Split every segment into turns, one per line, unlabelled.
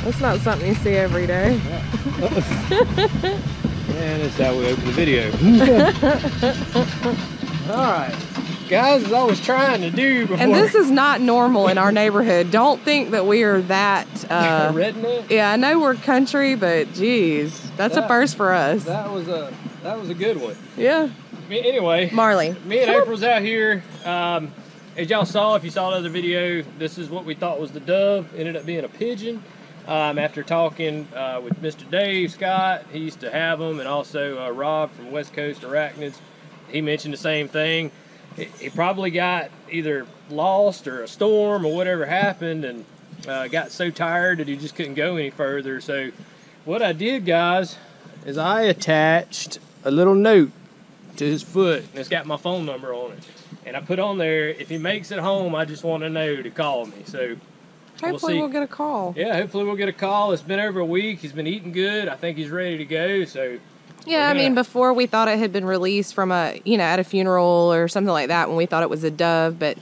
That's not something you see every day.
And that's how we open the video. Alright, guys, as I was trying to do before.
And this is not normal in our neighborhood. Don't think that we are that
redneck?
Yeah, I know we're country, but geez, that's a first for us.
That was a good one.
Yeah.
Anyway,
Marley.
Me and April's out here. As y'all saw, if you saw the other video, this is what we thought was the dove. Ended up being a pigeon. After talking with Mr. Dave Scott, he used to have them, and also Rob from West Coast Arachnids, he mentioned the same thing. He probably got either lost or a storm or whatever happened, and got so tired that he just couldn't go any further. So what I did, guys, is I attached a little note to his foot, and it's got my phone number on it. And I put on there, if he makes it home, I just want to know to call me. So
hopefully we'll get a call.
Yeah, hopefully we'll get a call. It's been over a week. He's been eating good. I think he's ready to go. So
yeah, I mean, before we thought it had been released from a, at a funeral or something like that when we thought it was a dove, but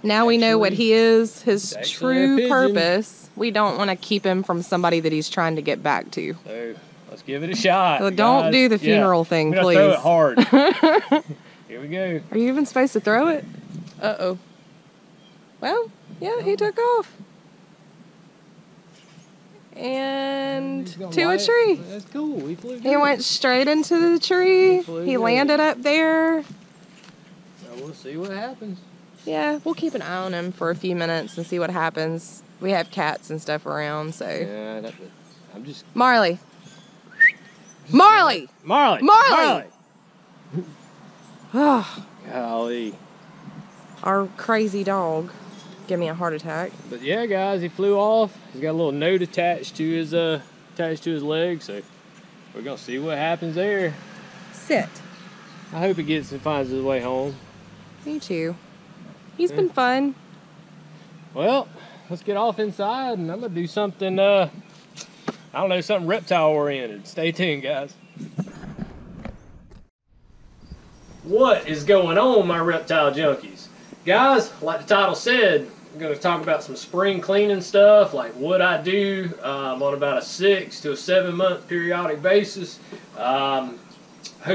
now we know what he is, his true purpose. We don't want to keep him from somebody that he's trying to get back to.
So let's give it a shot.
Well, don't do the funeral thing, please.
Throw it hard. Here we go.
Are you even supposed to throw it? Uh-oh. Well, yeah, he took off. And to a tree.
That's cool. He flew good.
He went straight into the tree. He landed up there.
So we'll see what happens.
Yeah, we'll keep an eye on him for a few minutes and see what happens. We have cats and stuff around, so.
Yeah, I'm just.
Marley. Marley!
Marley!
Marley!
Oh, golly.
Our crazy dog gave me a heart attack.
But yeah, guys, he flew off. He's got a little note attached to his leg, so we're gonna see what happens there.
Sit.
I hope he gets and finds his way home.
Me too. He's been fun.
Well, let's get off inside, and I'm gonna do something. I don't know, something reptile oriented. Stay tuned, guys. What is going on, my reptile junkies? Guys, like the title said, I'm going to talk about some spring cleaning stuff, like what I do on about a 6 to a 7 month periodic basis. Hope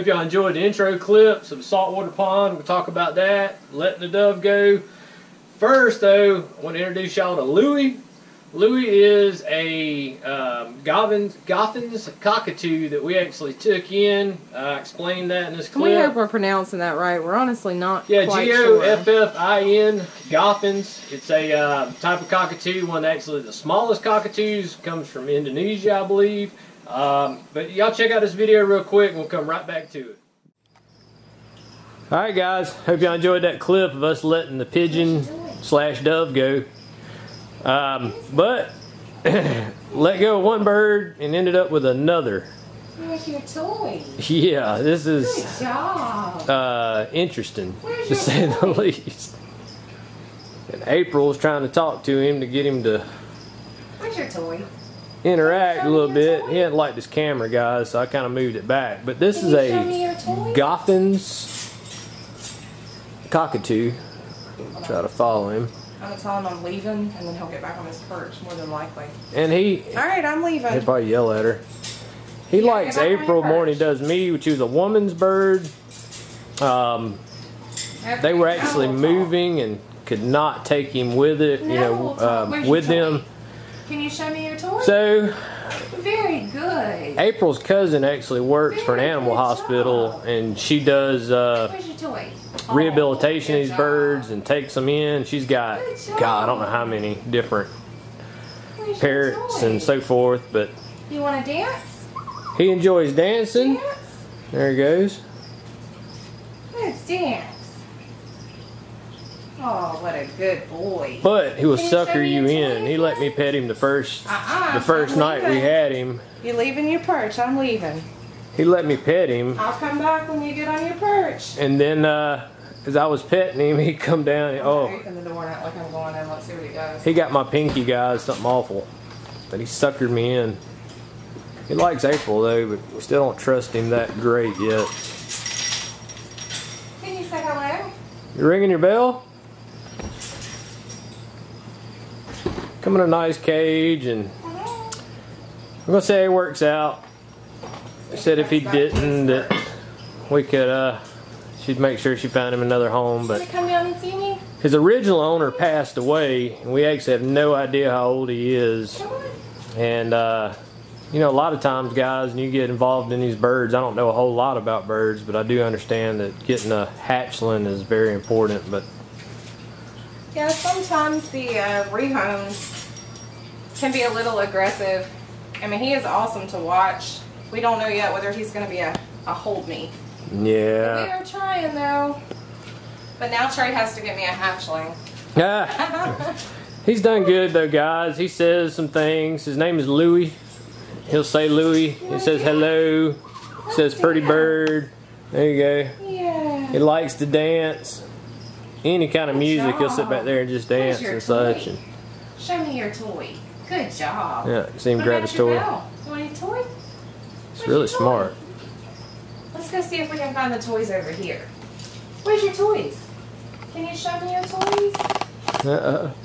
y'all enjoyed the intro clips of the saltwater pond. We'll talk about that, letting the dove go. First, though, I want to introduce y'all to Louie. Louie is a Goffin's cockatoo that we actually took in. Explained that in this clip.
We hope we're pronouncing that right. We're honestly not quite sure.
G-O-F-F-I-N, Goffin's. It's a type of cockatoo, one actually the smallest cockatoos. Comes from Indonesia, I believe. But y'all check out this video real quick and we'll come right back to it. Alright guys, hope y'all enjoyed that clip of us letting the pigeon/dove go. But let go of one bird and ended up with another.
Where's your toy?
Yeah, this is
Good job.
interesting to say the least. And April's trying to talk to him to get him to
Where's your toy?
interact a little bit. He hadn't liked his camera, guys, so I kind of moved it back. But this is a Goffin's cockatoo. Try to follow him.
I'm going to tell him I'm leaving, and then he'll get back on his perch, more than likely.
And he...
Alright, I'm leaving.
He'll probably yell at her. He likes April more than he does me, which is a woman's bird. They were actually moving and could not take him with it, with them.
Can you show me your toy?
So...
Very good.
April's cousin actually works for an animal hospital, and she does
Where's your toy?
rehabilitation of these birds and takes them in. She's got, God, I don't know how many different parrots and so forth, but
You want to dance?
he enjoys dancing.
Dance?
There he goes.
Let's dance. Oh, what a good boy.
But he will
Can you
sucker
show me
you
your
in.
toy?
He let me pet him the first
I'm
night we
leaving.
had him.
You leaving your perch? I'm leaving.
He let me pet him,
I'll come back when you get on your perch.
and then as I was petting him, he come down.
Open the door, not like I'm going in. Let's see what he does.
He got my pinky, guys, something awful. But he suckered me in. He likes April, though, but we still don't trust him that great yet.
Can you say hello?
You ringing your bell? Come in a nice cage, and I'm gonna say it works out. He said if he didn't, that we could, she'd make sure she found him another home. But
Wanna come down and see me?
his original owner passed away, and we actually have no idea how old he is.
Come on.
And you know, a lot of times, guys, when you get involved in these birds, I don't know a whole lot about birds, but I do understand that getting a hatchling is very important. But
Yeah, sometimes the rehomes can be a little aggressive. I mean, he is awesome to watch. We don't know yet whether he's going to be a hold me. We
yeah,
are trying though. But now Trey has to get me a hatchling.
he's done good though, guys. He says some things. His name is Louie. He'll say Louie. He says hello. He says pretty bird. There you go.
Yeah.
He likes to dance. Any kind of music, he'll sit back there and just dance
your
and such.
toy?
And
Show me your toy. Good job.
yeah, see him
Put
grab
it
his
at your
toy.
belt. You want your toy?
It's really smart.
Let's go see if we can find the toys over here. Where's your toys? Can you show me your toys?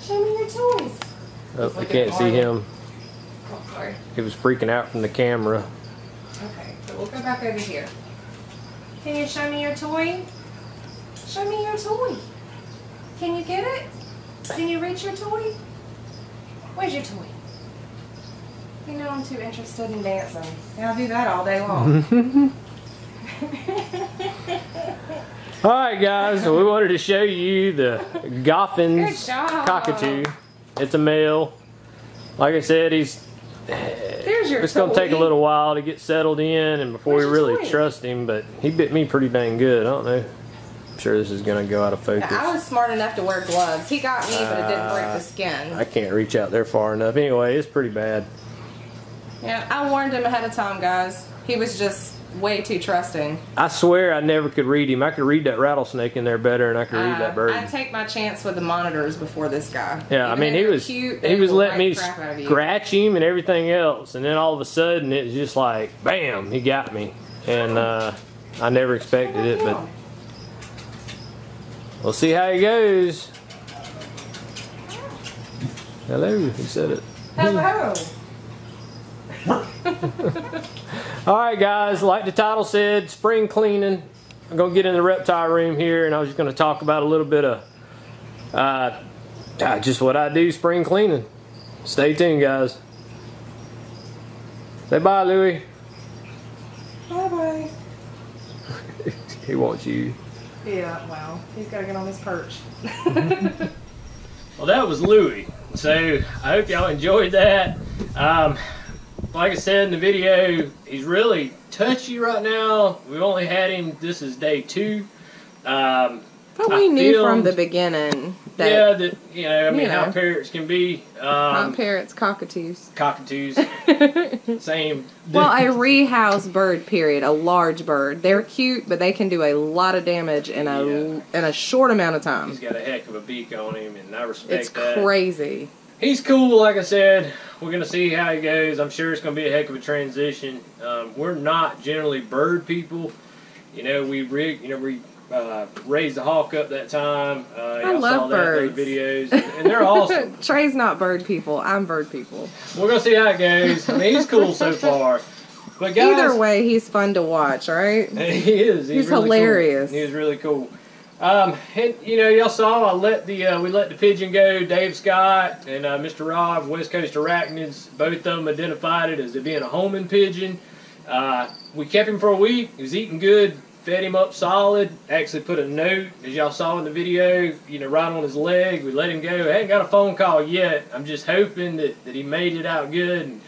Show me your toys.
Oh, I can't see him.
Oh, sorry.
He was freaking out from the camera.
Okay, so we'll go back over here. Can you show me your toy? Show me your toy. Can you get it? Can you reach your toy? Where's your toy? You know I'm too interested in dancing. And I'll do that all day long.
All right, guys. So we wanted to show you the Goffins
Good job.
cockatoo. It's a male. Like I said,
There's your
it's going to take a
toy.
little while to get settled in and before we
Where's your
really
toy?
trust him. But he bit me pretty dang good. I don't know. I'm sure this is going to go out of focus.
I was smart enough to wear gloves. He got me, but it didn't break the skin.
I can't reach out there far enough. Anyway, it's pretty bad.
Yeah, I warned him ahead of time, guys. He was just way too trusting.
I swear I never could read him. I could read that rattlesnake in there better than I could read that bird.
I'd take my chance with the monitors before this guy.
Yeah, I
Even
mean,
though
he
they're
was
cute,
he
they
was
will
letting me
bite the crap out of you.
scratch him and everything else, and then all of a sudden it was just like bam, he got me, and I never expected it, but we'll see how he goes. Hello, he said it.
Hello.
All right, guys, like the title said, spring cleaning. I'm gonna get in the reptile room here, and I was just gonna talk about a little bit of just what I do spring cleaning. Stay tuned, guys. Say bye, Louie.
Bye-bye.
He wants you.
Yeah, well, he's got to get on his perch.
Well, that was Louie. So I hope y'all enjoyed that. Like I said in the video, he's really touchy right now. We've only had him, this is day 2.
But we knew from the beginning that
yeah, that, you know, I mean,
you know.
how parrots can be.
not parrots, cockatoos.
Cockatoos, same.
Well, a rehouse bird, period. A large bird. They're cute, but they can do a lot of damage in a short amount of time.
He's got a heck of a beak on him, and I respect
It's
that.
crazy.
He's cool, like I said. We're going to see how he goes. I'm sure it's going to be a heck of a transition. We're not generally bird people. You know, we raised the hawk up that time.
I love
saw
birds.
those videos, and they're awesome.
Trey's not bird people. I'm bird people.
We're going to see how it goes. I mean, he's cool so far. But guys,
Either way, he's fun to watch, right?
he is.
He's
really
hilarious.
Cool. He was really cool. And, you know, y'all saw we let the pigeon go. Dave Scott and Mr. Rob, West Coast Arachnids, both of them identified it as it being a homing pigeon. We kept him for a week. He was eating good, fed him up solid. Actually put a note, as y'all saw in the video, you know, right on his leg. We let him go. I ain't got a phone call yet. I'm just hoping that he made it out good. And,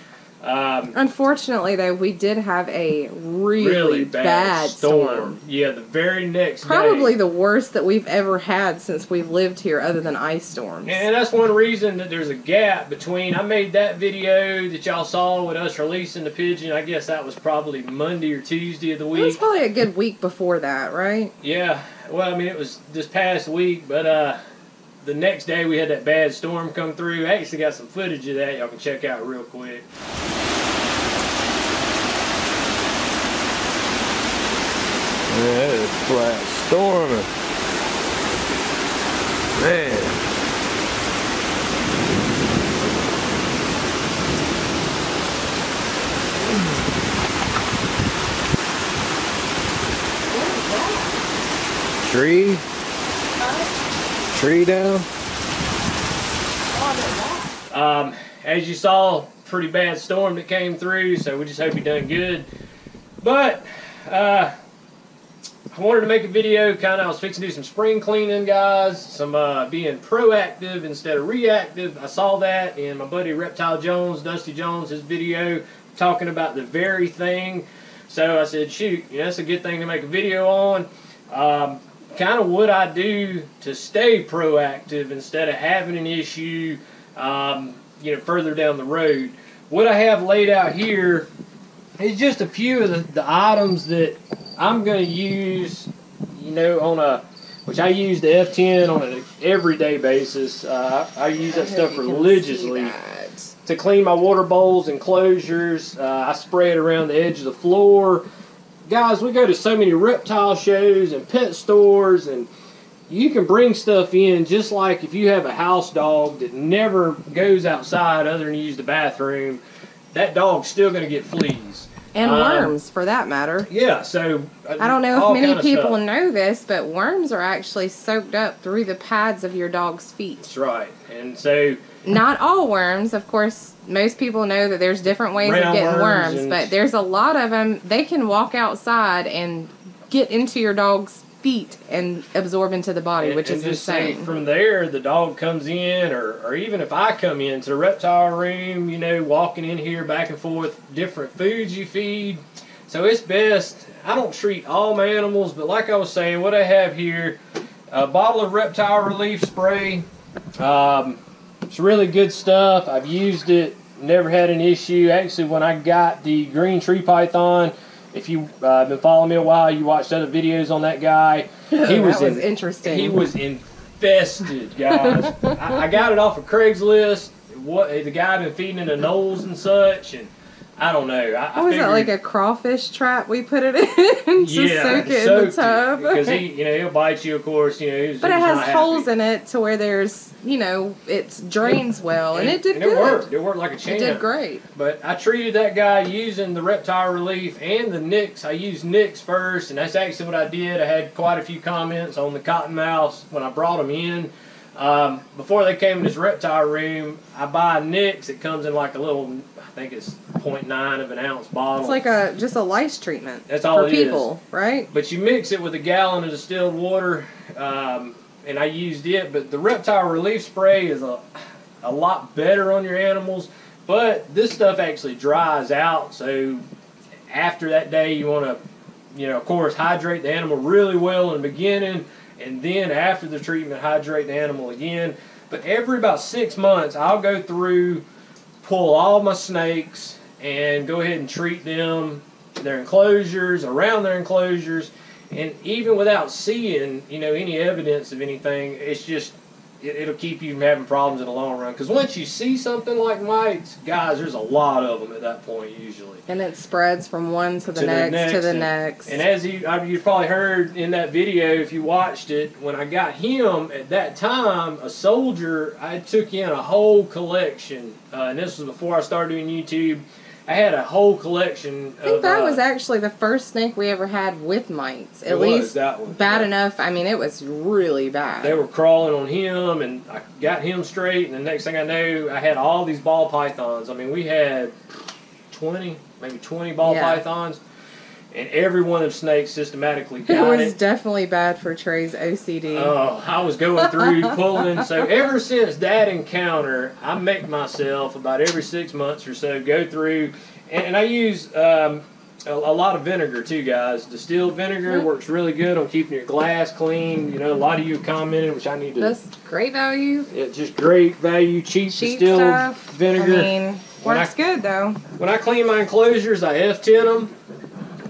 Unfortunately, though, we did have a really bad storm.
Yeah, the very next
Probably
day.
the worst that we've ever had since we've lived here, other than ice storms.
And that's one reason that there's a gap between, I made that video that y'all saw with us releasing the pigeon. I guess that was probably Monday or Tuesday of the
It was
week.
probably a good week before that, right?
Yeah, well, I mean, it was this past week, but the next day we had that bad storm come through. I actually got some footage of that y'all can check out real quick. Yeah, it's flat storming. Man. Tree? Tree down? As you saw, pretty bad storm that came through, so we just hope you're done good. But I wanted to make a video, I was fixing to do some spring cleaning, guys, some being proactive instead of reactive. I saw that in my buddy Reptile Jones, Dusty Jones, his video talking about the very thing. So I said, shoot, that's a good thing to make a video on. Kind of what I do to stay proactive instead of having an issue, further down the road. What I have laid out here is just a few of the items that I'm going to use, which I use the F10 on an everyday basis. I use that stuff religiously to clean my water bowls, enclosures. I spray it around the edge of the floor. Guys, we go to so many reptile shows and pet stores, and you can bring stuff in just like if you have a house dog that never goes outside other than use the bathroom, that dog's still going to get fleas.
And worms, for that matter.
Yeah, so
I don't know if many people know this, but worms are actually soaked up through the pads of your dog's feet.
That's right. And so...
Not all worms, of course. Most people know that there's different ways of getting worms, but there's a lot of them. They can walk outside and get into your dog's feet and absorb into the body, which is insane.
From there, the dog comes in, or even if I come into the reptile room, walking in here back and forth, different foods you feed. So it's best. I don't treat all my animals, but like I was saying, what I have here, a bottle of Reptile Relief spray. It's really good stuff. I've used it, never had an issue. Actually, when I got the green tree python, if you've been following me a while, you watched other videos on that guy.
That was interesting.
He was infested, guys. I got it off of Craigslist. The guy had been feeding it to Knowles and such, and I don't know.
What was that, like a crawfish trap we put it in? Just soak it in the tub.
Because he'll bite you, of course.
But it has holes in it to where there's, it drains well, and it did good.
It worked. It worked like a champ.
It did great.
But I treated that guy using the Reptile Relief and the Nix. I used Nix first, and that's actually what I did. I had quite a few comments on the cottonmouths when I brought them in. Before they came in this reptile room, I buy Nix. It comes in like a little, I think it's 0.9 of an ounce bottle.
It's like just a lice treatment.
That's all
for people, right?
But you mix it with a gallon of distilled water, and I used it. But the Reptile Relief spray is a lot better on your animals. But this stuff actually dries out, so after that day, you want to, of course, hydrate the animal really well in the beginning. And then after the treatment, hydrate the animal again. But every about 6 months, I'll go through, pull all my snakes, and go ahead and treat them, their enclosures, around their enclosures. And even without seeing, any evidence of anything, it's just, it'll keep you from having problems in the long run. Because once you see something like mites, guys, there's a lot of them at that point usually.
And it spreads from one to the next to the next.
And as you probably heard in that video, if you watched it, when I got him at that time, a soldier, I took in a whole collection. And this was before I started doing YouTube. I had a whole collection.
I think that was actually the first snake we ever had with mites. At least
that one.
Bad enough. I mean, it was really bad.
They were crawling on him, and I got him straight, and the next thing I knew, I had all these ball pythons. I mean, we had 20 ball pythons, and every one of the snakes systematically got it.
It was definitely bad for Trey's OCD.
Oh, I was going through pulling. So ever since that encounter, I make myself about every 6 months or so go through, and I use a lot of vinegar too, guys. Distilled vinegar works really good on keeping your glass clean. A lot of you commented, which I need to.
That's great value.
Yeah, just great value, cheap distilled
stuff.
vinegar.
I mean, works good though.
When I clean my enclosures, I F10 them.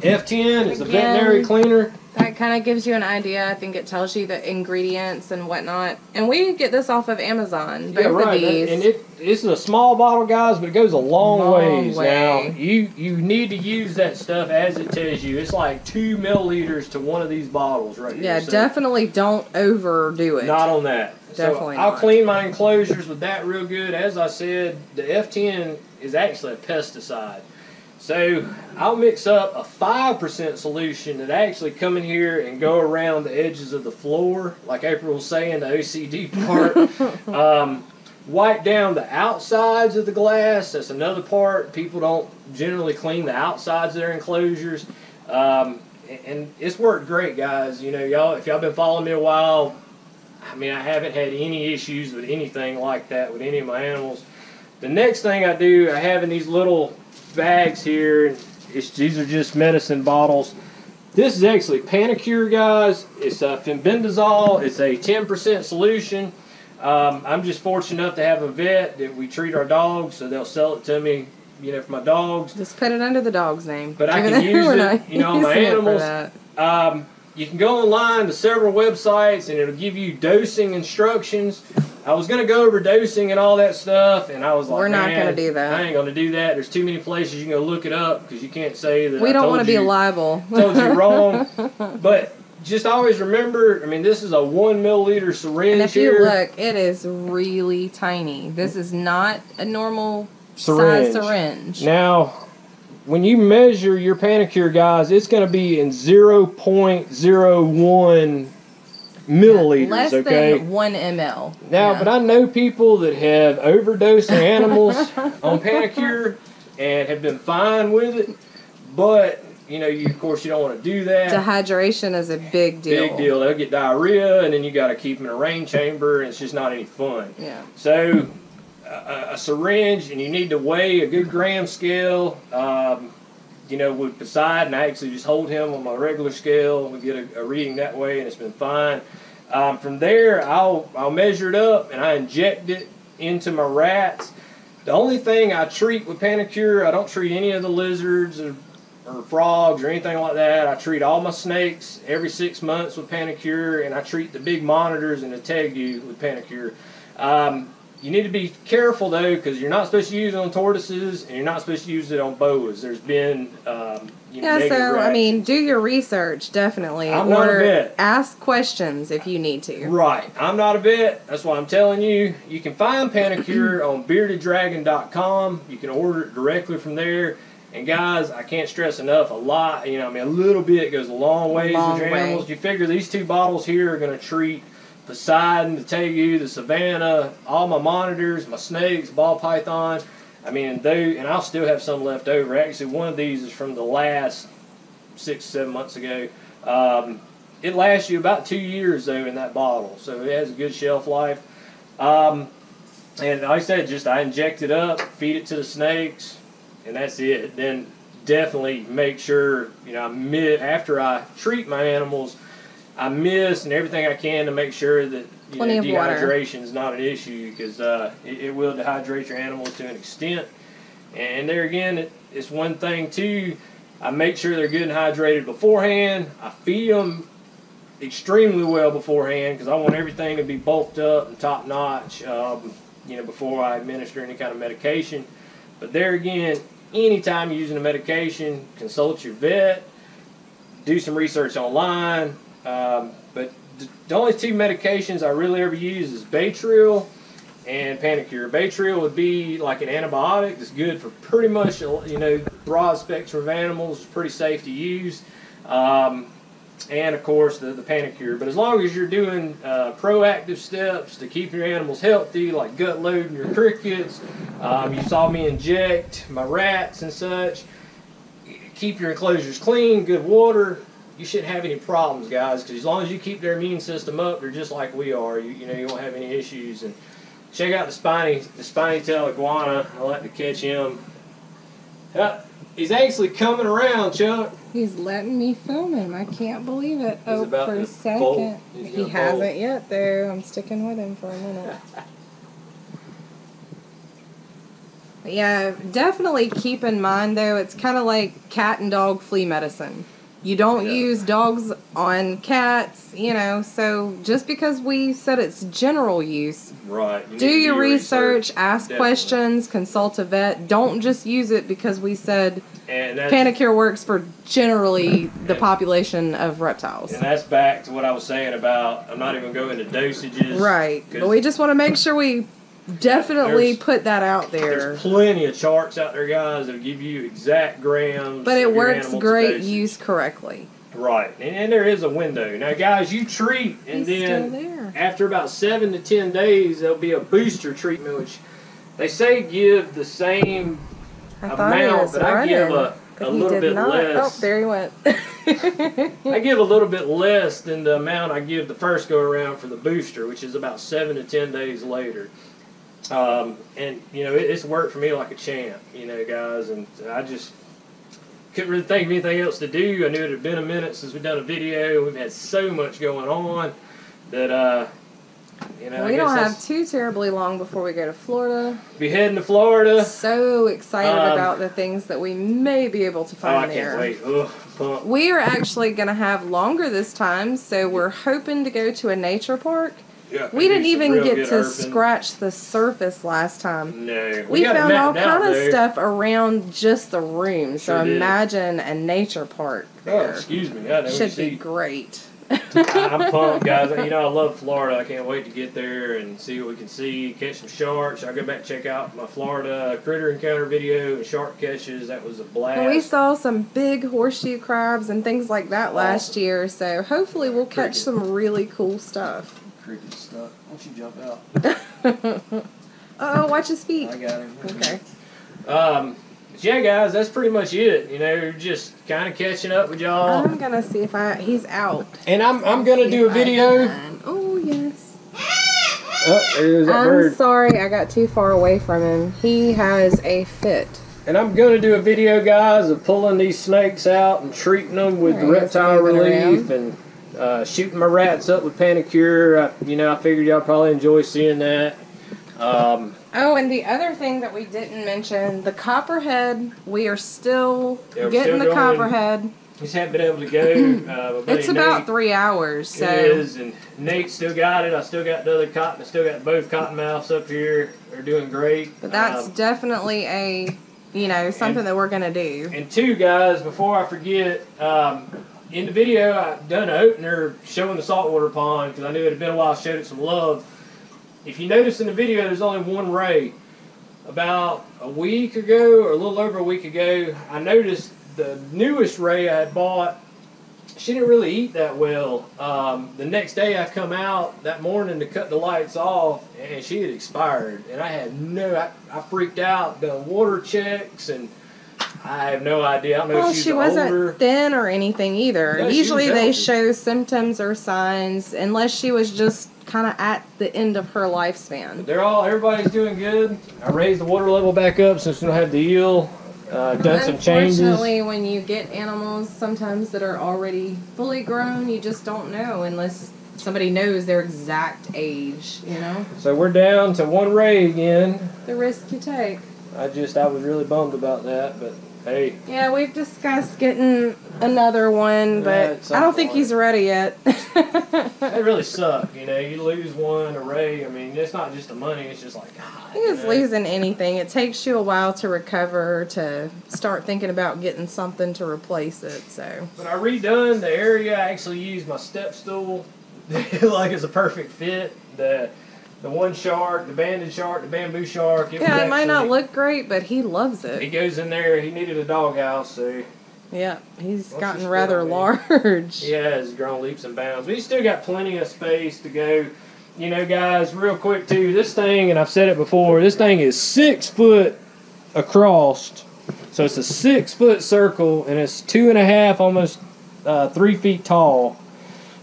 F10 is a veterinary cleaner.
That kind of gives you an idea. I think it tells you the ingredients and whatnot. And we get this off of Amazon. Both of these.
And it's a small bottle, guys, but it goes a long ways. Now, you need to use that stuff as it tells you. It's like 2 milliliters to one of these bottles right here.
Yeah, definitely don't overdo it.
Not on that.
Definitely
I'll clean my enclosures with that real good. As I said, the F10 is actually a pesticide. So I'll mix up a 5% solution that actually come in here and go around the edges of the floor, like April was saying, the OCD part. Wipe down the outsides of the glass. That's another part. People don't generally clean the outsides of their enclosures. And it's worked great, guys. You know, y'all, if y'all been following me a while, I mean, I haven't had any issues with anything like that with any of my animals. The next thing I do, I have in these little bags here, these are just medicine bottles. This is actually Panacur, guys. It's fenbendazole. It's a 10% solution. I'm just fortunate enough to have a vet that we treat our dogs, so they'll sell it to me, you know, for my dogs.
Just put it under the dog's name.
But I can use it, you know, on my animals. You can go online to several websites, and it'll give you dosing instructions. I was going to go over dosing and all that stuff, and I was like,
we're not going to do that.
I ain't going to do that. There's too many places you can go look it up because you can't say that
we don't want to be liable.
Told you wrong. But just always remember, I mean, this is a 1 milliliter syringe
and if
here.
you look, it is really tiny. This is not a normal
size
syringe.
Now, when you measure your Panacur, guys, it's going to be in 0.01 milliliters,
less than 1 ml.
Now, but I know people that have overdosed their animals on Panacur and have been fine with it, but you know, of course, you don't want to do that.
Dehydration is a big deal.
Big deal. They'll get diarrhea, and then you got to keep them in a rain chamber, and it's just not any fun.
Yeah.
So, a syringe, and you need to weigh a good gram scale. You know, with Poseidon, I actually just hold him on my regular scale. We get a reading that way, and it's been fine. From there, I'll measure it up, and I inject it into my rats. The only thing I treat with Panacur, I don't treat any of the lizards or frogs or anything like that. I treat all my snakes every 6 months with Panacur, and I treat the big monitors and the tegu with Panacur. You need to be careful, though, because you're not supposed to use it on tortoises, and you're not supposed to use it on boas. There's been, negative
so, I mean,
reactions.
do your research, definitely.
I'm not a vet.
Ask questions if you need to.
Right. I'm not a vet. That's why I'm telling you. You can find Panacur on beardeddragon.com. You can order it directly from there. And, guys, I can't stress enough, a little bit goes a long ways with your animals. You figure these 2 bottles here are going to treat Poseidon, the tegu, the Savannah, all my monitors, my snakes, ball python. I mean, and I'll still have some left over. Actually, one of these is from the last 6, 7 months ago. It lasts you about 2 years, though, in that bottle. So it has a good shelf life. And like I said, I inject it up, feed it to the snakes, and that's it. Then definitely make sure, you know, after I treat my animals, I mist and everything I can to make sure that dehydration is not an issue, because it will dehydrate your animals to an extent. And there again, it's one thing too. I make sure they're good and hydrated beforehand. I feed them extremely well beforehand because I want everything to be bulked up and top notch. Before I administer any kind of medication. But there again, anytime you're using a medication, consult your vet. Do some research online. But the only 2 medications I really ever use is Baytril and Panacur. Baytril would be like an antibiotic. It's good for pretty much, broad spectrum of animals. It's pretty safe to use. And of course the Panacur. But as long as you're doing proactive steps to keep your animals healthy, like gut loading your crickets, you saw me inject my rats and such. Keep your enclosures clean, good water. You shouldn't have any problems, guys, because as long as you keep their immune system up, they're just like we are. You won't have any issues. And check out the spiny tail iguana. I like to catch him. He's actually coming around, Chuck.
He's letting me film him. I can't believe it.
He's about
for
to
a second.
bolt.
He hasn't yet, though. I'm sticking with him for a minute. But yeah, definitely keep in mind, though, it's kind of like cat and dog flea medicine. You don't use dogs on cats, so just because we said it's general use,
right?
Do your research, ask questions, consult a vet. Don't just use it because we said Panacur works for generally the population of reptiles.
And that's back to what I was saying about, I'm not even going to dosages.
Right. But we just want to make sure we definitely put that out there.
There's plenty of charts out there, guys, that'll give you exact grams.
But it works great used correctly.
Right, and there is a window. Now, guys, you treat, and then after about 7 to 10 days, there'll be a booster treatment, which they say give the same amount, but I give a little bit less.
Oh, there he went.
I give a little bit less than the amount I give the first go around for the booster, which is about 7 to 10 days later. And you know, it's worked for me like a champ, you know, guys, and I just couldn't really think of anything else to do. I knew it had been a minute since we've done a video. We've had so much going on that you know,
we don't have too terribly long before we go to Florida.
Be heading to Florida.
So excited about the things that we may be able to find there.
I can't wait. Ugh,
we are actually going to have longer this time, so we're hoping to go to a nature park.
Yeah,
we didn't even get to scratch the surface last time.
No.
We found all kind of stuff around just the room, so imagine a nature park there.
Oh, excuse me. Yeah,
should be great.
I'm pumped, guys. You know, I love Florida. I can't wait to get there and see what we can see, catch some sharks. I'll go back and check out my Florida critter encounter video and shark catches. That was a blast.
And we saw some big horseshoe crabs and things like that last year, so hopefully we'll catch some really cool stuff.
Cricket stuff. Why don't you jump out?
Uh-oh, watch his feet.
I got him.
Okay.
Yeah, guys, that's pretty much it. You know, just kind of catching up with y'all.
I'm gonna see if he's out.
And I'm gonna do a video.
Oh yes.
Oh, there's that bird.
I'm sorry, I got too far away from him. He has a fit.
And I'm gonna do a video, guys, of pulling these snakes out and treating them with the reptile relief and shooting my rats up with Panicure. You know, I figured y'all probably enjoy seeing that.
Oh, and the other thing that we didn't mention, the copperhead, we are still getting the copperhead.
Just haven't been able to go.
It's about 3 hours. So.
It is, and Nate still got it. I still got the other cotton. I still got both cottonmouths up here. They're doing great.
But that's definitely a, you know, something that we're going to do.
And two, guys, before I forget, in the video I've done an opener showing the saltwater pond because I knew it had been a while. I showed it some love. If you notice in the video, there's only one ray. About a week ago, or a little over a week ago, I noticed the newest ray I had bought, she didn't really eat that well. The next day I come out that morning to cut the lights off, and she had expired. And I had I freaked out, done water checks, and I have no idea. I don't know if
she wasn't thin or anything either.
No,
usually they show symptoms or signs, unless she was just kind of at the end of her lifespan.
Everybody's doing good. I raised the water level back up since we don't have the eel. Done some changes.
Unfortunately, when you get animals sometimes that are already fully grown, you just don't know unless somebody knows their exact age, you know?
So we're down to one ray again.
The risk you take.
I was really bummed about that, but hey.
Yeah, we've discussed getting another one, but I don't think he's ready yet.
They really suck, you know. You lose one, a ray. I mean, it's not just the money. It's just like, God.
It's losing anything. It takes you a while to recover, to start thinking about getting something to replace it. So.
But I redone the area. I actually used my step stool. Like it's a perfect fit. The one shark, the banded shark, the bamboo shark.
It might not look great, but he loves it.
He goes in there. He needed a doghouse, so.
Yeah, he's gotten rather large.
He has grown leaps and bounds. But he's still got plenty of space to go. You know, guys, real quick, too, this thing, and I've said it before, this thing is 6 foot across. So it's a 6 foot circle, and it's 2.5, almost 3 feet tall.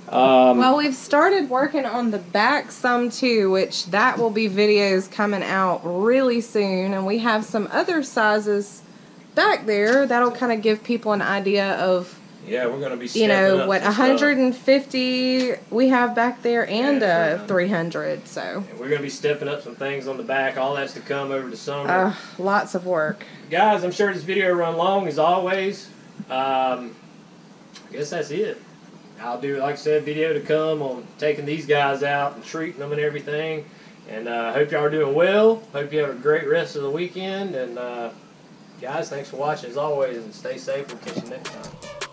Well, we've started working on the back some too, which that will be videos coming out really soon. And we have some other sizes back there that'll kind of give people an idea of,
yeah, we're going to be,
you know, what 150 we have back there and 300. So
and we're going to be stepping up some things on the back. All that's to come over the summer.
Lots of work,
guys. I'm sure this video run long as always. I guess that's it. I'll do, like I said, video to come on taking these guys out and treating them and everything. And hope y'all are doing well. Hope you have a great rest of the weekend. And guys, thanks for watching as always, and stay safe. We'll catch you next time.